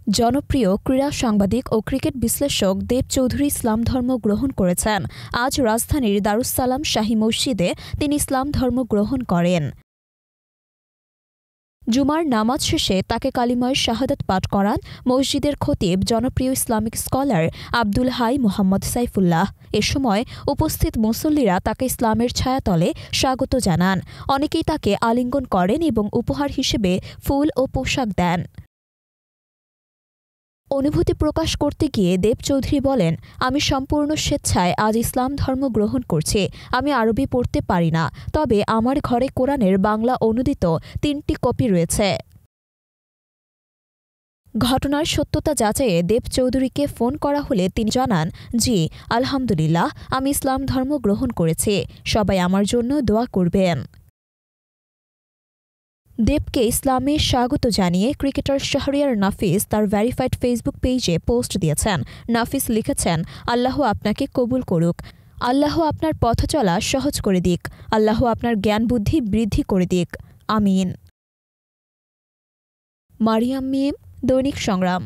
জনপ্রিয় ক্রীড়া সাংবাদিক ও ক্রিকেট বিশ্লেষক দেব চৌধুরী ইসলাম ধর্ম গ্রহণ করেছেন। আজ রাজধানীর দারুস সালাম শাহী মসজিদে তিনি ইসলাম ধর্ম গ্রহণ করেন। জুমার নামাজ শেষে তাকে কালিমায় শাহাদাত পাঠ করান মসজিদের খতিব জনপ্রিয় ইসলামিক স্কলার আব্দুল হাই মোহাম্মদ সাইফুল্লাহ। এ সময় উপস্থিত মুসল্লিরা তাকে ইসলামের ছায়াতলে স্বাগত জানান। অনেকেই তাকে আলিঙ্গন করেন এবং উপহার হিসেবে ফুল ও পোশাক দেন। অনুভূতি প্রকাশ করতে গিয়ে দেব চৌধুরী বলেন, আমি সম্পূর্ণ স্বেচ্ছায় আজ ইসলাম ধর্ম গ্রহণ করছি। আমি আরবি পড়তে পারি না, তবে আমার ঘরে কোরআনের বাংলা অনুদিত ৩টি কপি রয়েছে। ঘটনার সত্যতা যাচাইয়ে দেব চৌধুরীকে ফোন করা হলে তিনি জানান, জি আলহামদুলিল্লাহ, আমি ইসলাম ধর্ম গ্রহণ করেছি। সবাই আমার জন্য দোয়া করবেন। দেবকে ইসলামে স্বাগত জানিয়ে ক্রিকেটার শাহরিয়ার নাফিস তার ভেরিফাইড ফেসবুক পেজে পোস্ট দিয়েছেন। নাফিস লিখেছেন, আল্লাহ আপনাকে কবুল করুক। আল্লাহ আপনার পথ চলা সহজ করে দিক। আল্লাহ আপনার জ্ঞান বুদ্ধি বৃদ্ধি করে দিক। আমিন। মারিয়াম মিম, দৈনিক সংগ্রাম।